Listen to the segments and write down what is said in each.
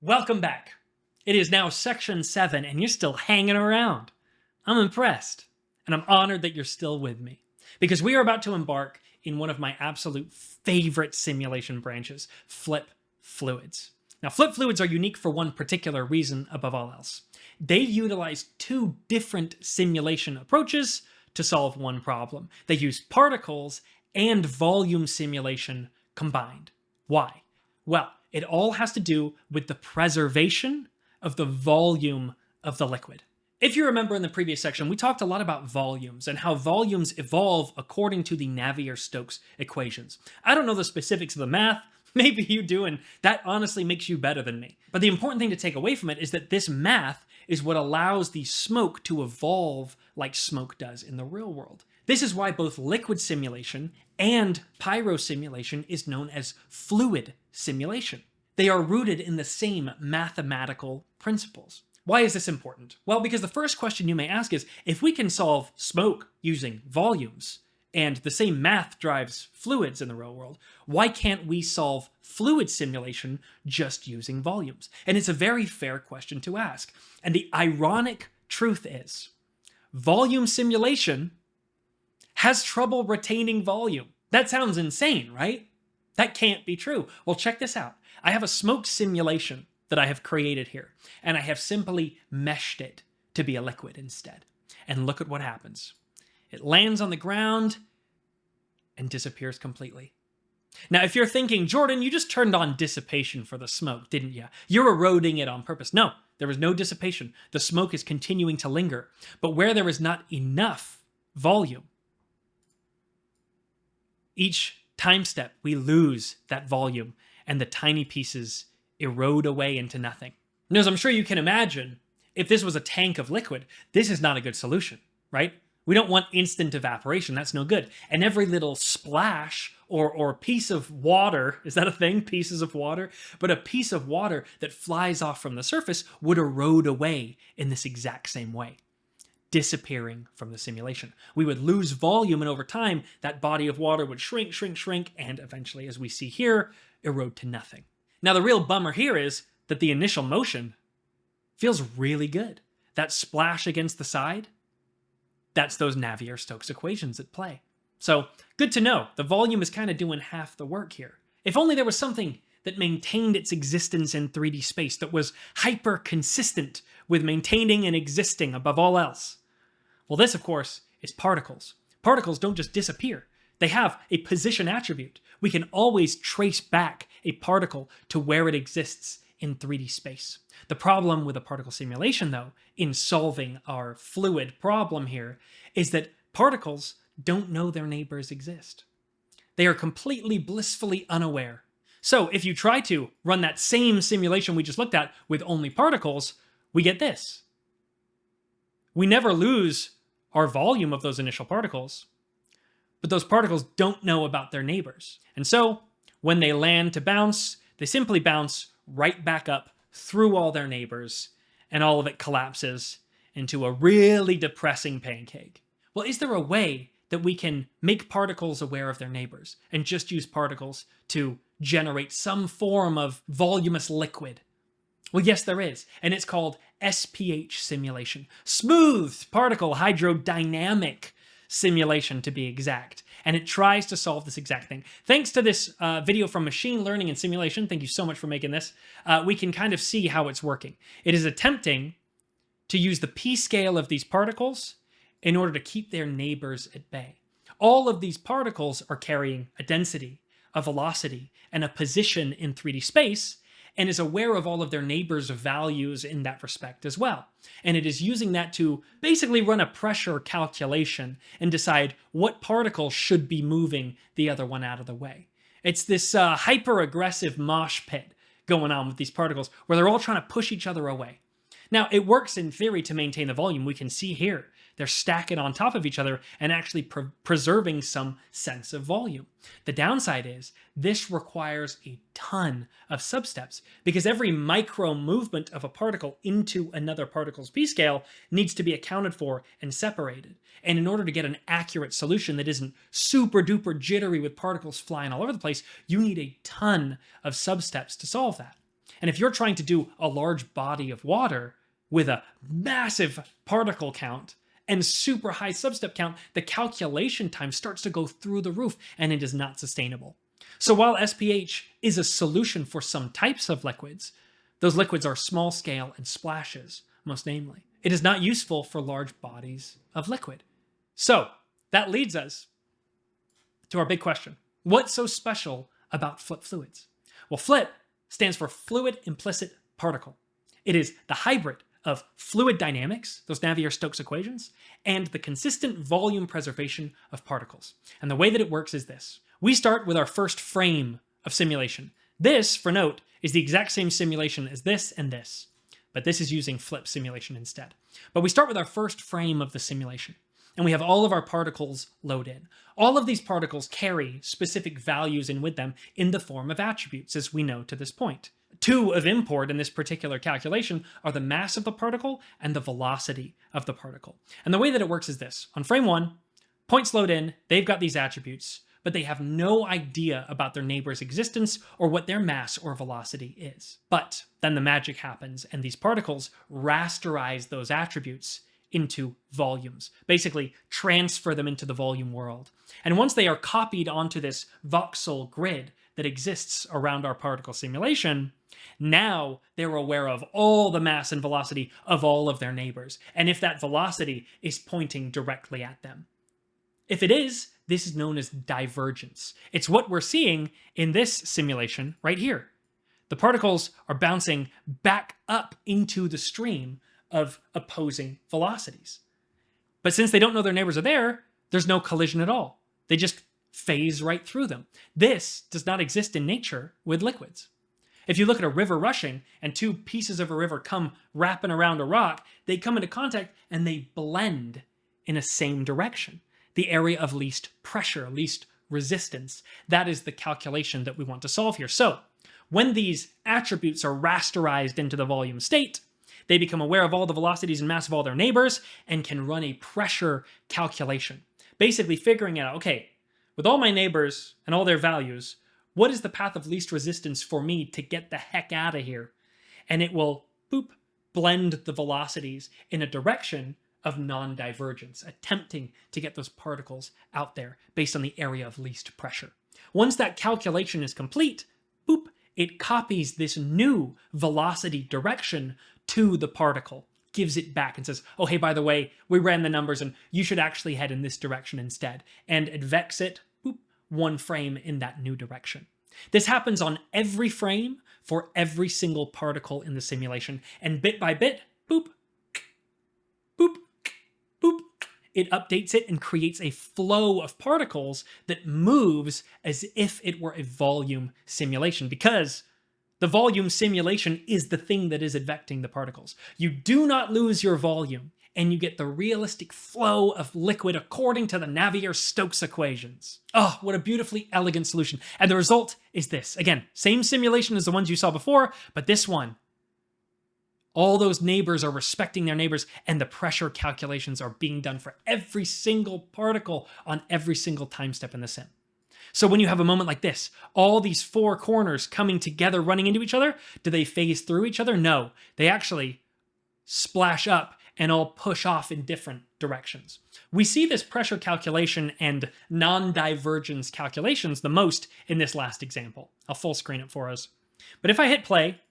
Welcome back. It is now section 7 and you're still hanging around. I'm impressed, and I'm honored that you're still with me, because we are about to embark in one of my absolute favorite simulation branches, flip fluids. Now, flip fluids are unique for one particular reason above all else. They utilize two different simulation approaches to solve one problem. They use particles and volume simulation combined. Why? Well, it all has to do with the preservation of the volume of the liquid. If you remember in the previous section, we talked a lot about volumes and how volumes evolve according to the Navier-Stokes equations. I don't know the specifics of the math, maybe you do, and that honestly makes you better than me. But the important thing to take away from it is that this math is what allows the smoke to evolve like smoke does in the real world. This is why both liquid simulation and pyro simulation is known as fluid simulation. They are rooted in the same mathematical principles. Why is this important? Well, because the first question you may ask is, if we can solve smoke using volumes, and the same math drives fluids in the real world, why can't we solve fluid simulation just using volumes? And it's a very fair question to ask. And the ironic truth is, volume simulation has trouble retaining volume. That sounds insane, right? That can't be true. Well, check this out. I have a smoke simulation that I have created here, and I have simply meshed it to be a liquid instead. And look at what happens. It lands on the ground and disappears completely. Now, if you're thinking, Jordan, you just turned on dissipation for the smoke, didn't you? You're eroding it on purpose. No, there was no dissipation. The smoke is continuing to linger. But where there is not enough volume, each time step, we lose that volume, and the tiny pieces erode away into nothing. Now, as I'm sure you can imagine, if this was a tank of liquid, this is not a good solution, right? We don't want instant evaporation. That's no good. And every little splash or piece of water, is that a thing? Pieces of water? But a piece of water that flies off from the surface would erode away in this exact same way, disappearing from the simulation. We would lose volume, and over time, that body of water would shrink, shrink, shrink, and eventually, as we see here, erode to nothing. Now, the real bummer here is that the initial motion feels really good. That splash against the side, that's those Navier-Stokes equations at play. So, good to know. The volume is kind of doing half the work here. If only there was something that maintained its existence in 3D space, that was hyper-consistent with maintaining and existing above all else. Well, this, of course, is particles. Particles don't just disappear. They have a position attribute. We can always trace back a particle to where it exists in 3D space. The problem with a particle simulation, though, in solving our fluid problem here, is that particles don't know their neighbors exist. They are completely blissfully unaware. So if you try to run that same simulation we just looked at with only particles, we get this. We never lose our volume of those initial particles, but those particles don't know about their neighbors. And so when they land to bounce, they simply bounce right back up through all their neighbors, and all of it collapses into a really depressing pancake. Well, is there a way that we can make particles aware of their neighbors and just use particles to generate some form of voluminous liquid? Well, yes, there is, and it's called SPH simulation. Smooth particle hydrodynamic simulation, to be exact. And it tries to solve this exact thing. Thanks to this video from Machine Learning and Simulation, thank you so much for making this, we can kind of see how it's working. It is attempting to use the p-scale of these particles in order to keep their neighbors at bay. All of these particles are carrying a density, a velocity, and a position in 3D space, and is aware of all of their neighbors' values in that respect as well. And it is using that to basically run a pressure calculation and decide what particle should be moving the other one out of the way. It's this hyper-aggressive mosh pit going on with these particles where they're all trying to push each other away. Now, it works in theory to maintain the volume. We can see here they're stacking on top of each other and actually preserving some sense of volume. The downside is this requires a ton of substeps, because every micro movement of a particle into another particle's p-scale needs to be accounted for and separated. And in order to get an accurate solution that isn't super duper jittery with particles flying all over the place, you need a ton of substeps to solve that. And if you're trying to do a large body of water with a massive particle count and super high substep count, the calculation time starts to go through the roof and it is not sustainable. So while SPH is a solution for some types of liquids, those liquids are small scale and splashes, most namely. It is not useful for large bodies of liquid. So that leads us to our big question. What's so special about flip fluids? Well, flip stands for fluid implicit particle. It is the hybrid of fluid dynamics, those Navier-Stokes equations, and the consistent volume preservation of particles. And the way that it works is this. We start with our first frame of simulation. This, for note, is the exact same simulation as this and this, but this is using flip simulation instead. But we start with our first frame of the simulation, and we have all of our particles load in. All of these particles carry specific values in with them in the form of attributes, as we know to this point. Two of import in this particular calculation are the mass of the particle and the velocity of the particle. And the way that it works is this. On frame 1, points load in, they've got these attributes, but they have no idea about their neighbor's existence or what their mass or velocity is. But then the magic happens, and these particles rasterize those attributes into volumes, basically transfer them into the volume world. And once they are copied onto this voxel grid that exists around our particle simulation, now they're aware of all the mass and velocity of all of their neighbors, and if that velocity is pointing directly at them. If it is, this is known as divergence. It's what we're seeing in this simulation right here. The particles are bouncing back up into the stream of opposing velocities. But since they don't know their neighbors are there, there's no collision at all. They just phase right through them. This does not exist in nature with liquids. If you look at a river rushing and two pieces of a river come wrapping around a rock, they come into contact and they blend in a same direction. The area of least pressure, least resistance. That is the calculation that we want to solve here. So when these attributes are rasterized into the volume state, they become aware of all the velocities and mass of all their neighbors and can run a pressure calculation. Basically figuring out, okay, with all my neighbors and all their values, what is the path of least resistance for me to get the heck out of here? And it will, boop, blend the velocities in a direction of non-divergence, attempting to get those particles out there based on the area of least pressure. Once that calculation is complete, boop, it copies this new velocity direction to the particle, gives it back and says, oh, hey, by the way, we ran the numbers and you should actually head in this direction instead, and advects it, boop, one frame in that new direction. This happens on every frame for every single particle in the simulation, and bit by bit, boop, boop, boop, it updates it and creates a flow of particles that moves as if it were a volume simulation, because the volume simulation is the thing that is advecting the particles. You do not lose your volume, and you get the realistic flow of liquid according to the Navier-Stokes equations. Oh, what a beautifully elegant solution. And the result is this. Again, same simulation as the ones you saw before, but this one, all those neighbors are respecting their neighbors, and the pressure calculations are being done for every single particle on every single time step in the sim. So when you have a moment like this, all these four corners coming together, running into each other, do they phase through each other? No, they actually splash up and all push off in different directions. We see this pressure calculation and non-divergence calculations the most in this last example. I'll full screen it for us. But if I hit play,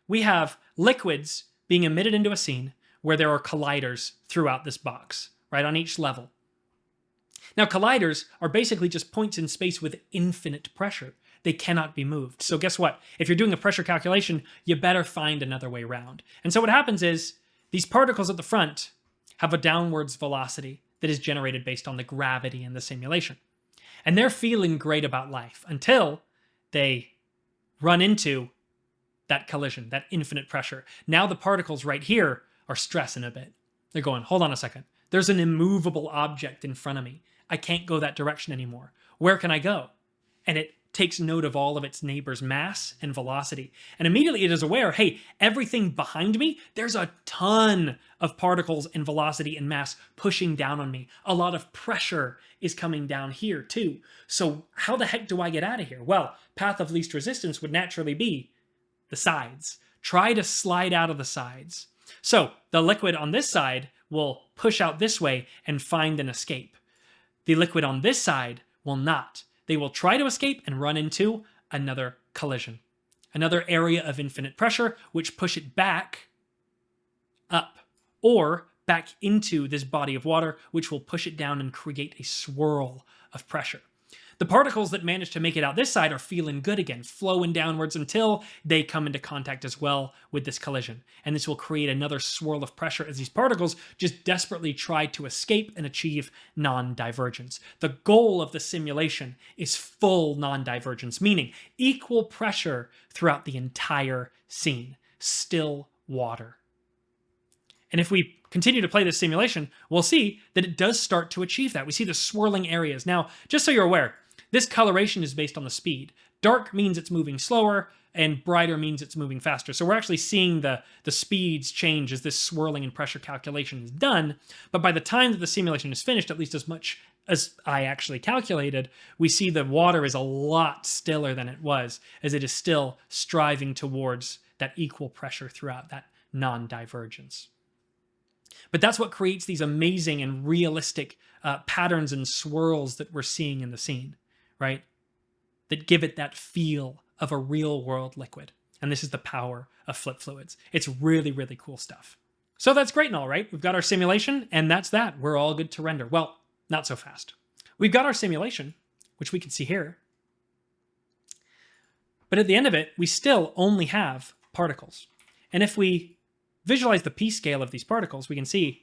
we have liquids being emitted into a scene where there are colliders throughout this box, right, on each level. Now, colliders are basically just points in space with infinite pressure. They cannot be moved. So guess what? If you're doing a pressure calculation, you better find another way around. And so what happens is these particles at the front have a downwards velocity that is generated based on the gravity in the simulation. And they're feeling great about life until they run into that collision, that infinite pressure. Now the particles right here are stressing a bit. They're going, hold on a second. There's an immovable object in front of me. I can't go that direction anymore. Where can I go? And it takes note of all of its neighbor's mass and velocity. And immediately it is aware, hey, everything behind me, there's a ton of particles and velocity and mass pushing down on me. A lot of pressure is coming down here too. So how the heck do I get out of here? Well, path of least resistance would naturally be the sides. try to slide out of the sides. So the liquid on this side will push out this way and find an escape. The liquid on this side will not. They will try to escape and run into another collision, another area of infinite pressure, which push it back up or back into this body of water, which will push it down and create a swirl of pressure. The particles that manage to make it out this side are feeling good again, flowing downwards until they come into contact as well with this collision. And this will create another swirl of pressure as these particles just desperately try to escape and achieve non-divergence. The goal of the simulation is full non-divergence, meaning equal pressure throughout the entire scene. Still water. And if we continue to play this simulation, we'll see that it does start to achieve that. We see the swirling areas. Now, just so you're aware, this coloration is based on the speed. Dark means it's moving slower, and brighter means it's moving faster. So we're actually seeing the speeds change as this swirling and pressure calculation is done. But by the time that the simulation is finished, at least as much as I actually calculated, we see the water is a lot stiller than it was, as it is still striving towards that equal pressure throughout, that non-divergence. But that's what creates these amazing and realistic patterns and swirls that we're seeing in the scene, right? That give it that feel of a real world liquid. And this is the power of flip fluids. It's really, really cool stuff. So that's great and all, right? We've got our simulation, and that's that. We're all good to render. Well, not so fast. We've got our simulation, which we can see here. But at the end of it, we still only have particles. And if we visualize the p-scale of these particles, we can see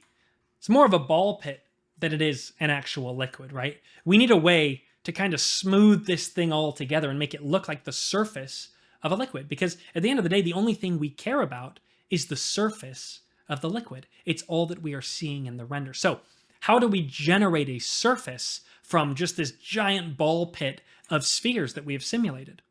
it's more of a ball pit than it is an actual liquid, right? We need a way to kind of smooth this thing all together and make it look like the surface of a liquid, because at the end of the day, the only thing we care about is the surface of the liquid. It's all that we are seeing in the render. So how do we generate a surface from just this giant ball pit of spheres that we have simulated?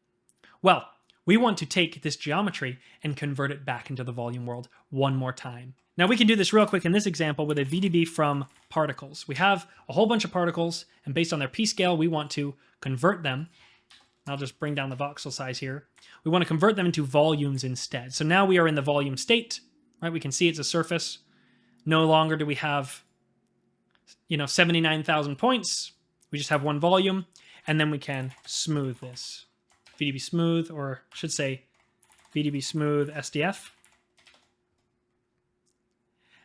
Well, we want to take this geometry and convert it back into the volume world one more time. Now we can do this real quick in this example with a VDB from particles. We have a whole bunch of particles, and based on their p-scale, we want to convert them. I'll just bring down the voxel size here. We want to convert them into volumes instead. So now we are in the volume state, right? We can see it's a surface. No longer do we have, 79,000 points. We just have one volume, and then we can smooth this. VDB smooth, or I should say VDB smooth SDF.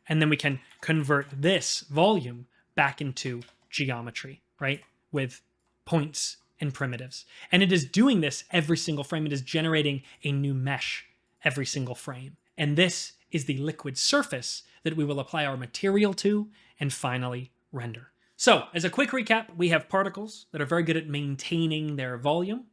And then we can convert this volume back into geometry, right? With points and primitives. And it is doing this every single frame. It is generating a new mesh every single frame. And this is the liquid surface that we will apply our material to and finally render. So, as a quick recap, we have particles that are very good at maintaining their volume,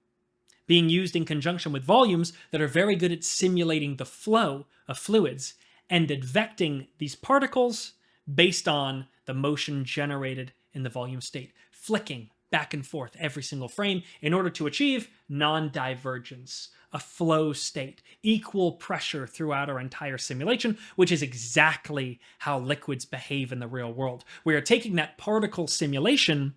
being used in conjunction with volumes that are very good at simulating the flow of fluids and advecting these particles based on the motion generated in the volume state, flicking back and forth every single frame in order to achieve non-divergence, a flow state, equal pressure throughout our entire simulation, which is exactly how liquids behave in the real world. We are taking that particle simulation,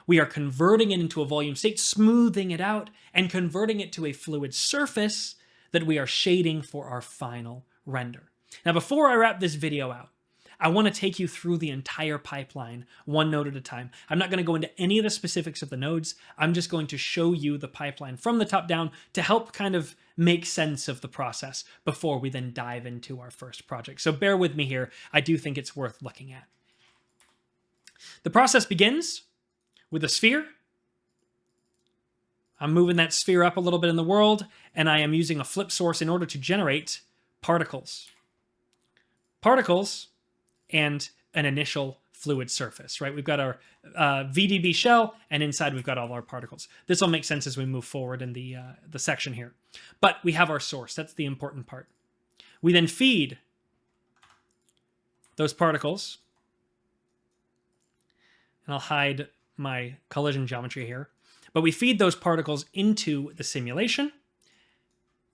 we are converting it into a volume state, smoothing it out, and converting it to a fluid surface that we are shading for our final render. Now, before I wrap this video out, I want to take you through the entire pipeline, one node at a time. I'm not going to go into any of the specifics of the nodes. I'm just going to show you the pipeline from the top down to help kind of make sense of the process before we then dive into our first project. So bear with me here. I do think it's worth looking at. The process begins with a sphere. I'm moving that sphere up a little bit in the world, and I am using a flip source in order to generate particles. Particles and an initial fluid surface, right? We've got our VDB shell, and inside we've got all our particles. This will make sense as we move forward in the section here. But we have our source. That's the important part. We then feed those particles, and I'll hide my collision geometry here, but we feed those particles into the simulation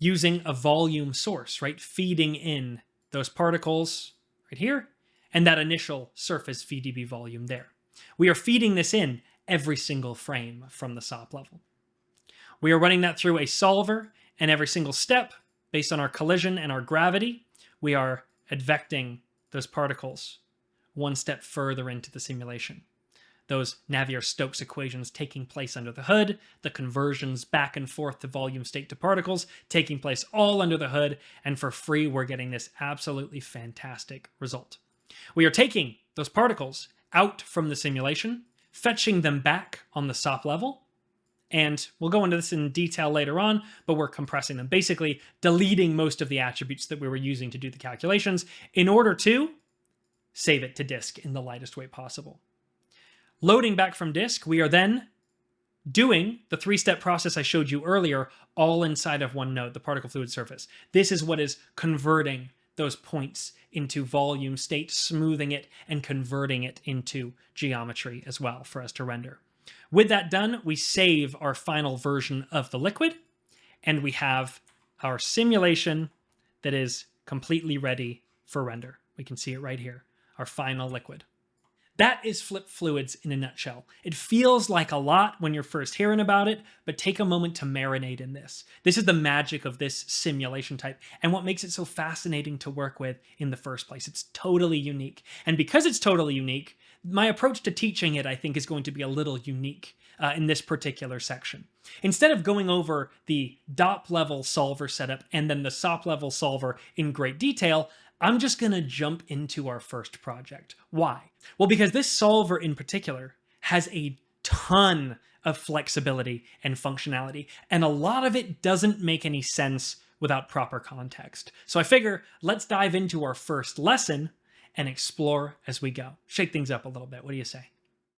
using a volume source, right? Feeding in those particles right here, and that initial surface VDB volume there. We are feeding this in every single frame from the SOP level. We are running that through a solver, and every single step based on our collision and our gravity, we are advecting those particles one step further into the simulation. Those Navier-Stokes equations taking place under the hood, the conversions back and forth to volume state to particles taking place all under the hood, and for free we're getting this absolutely fantastic result. We are taking those particles out from the simulation, fetching them back on the SOP level, and we'll go into this in detail later on, but we're compressing them, basically deleting most of the attributes that we were using to do the calculations in order to save it to disk in the lightest way possible. Loading back from disk, we are then doing the 3-step process I showed you earlier, all inside of one node, the particle fluid surface. This is what is converting those points into volume state, smoothing it, and converting it into geometry as well for us to render. With that done, we save our final version of the liquid, and we have our simulation that is completely ready for render. We can see it right here, our final liquid. That is Flip Fluids in a nutshell. It feels like a lot when you're first hearing about it, but take a moment to marinate in this. This is the magic of this simulation type, and what makes it so fascinating to work with in the first place. It's totally unique. And because it's totally unique, my approach to teaching it, I think, is going to be a little unique in this particular section. Instead of going over the DOP level solver setup and then the SOP level solver in great detail, I'm just going to jump into our first project. Why? Well, because this solver in particular has a ton of flexibility and functionality, and a lot of it doesn't make any sense without proper context. So I figure let's dive into our first lesson and explore as we go. Shake things up a little bit. What do you say?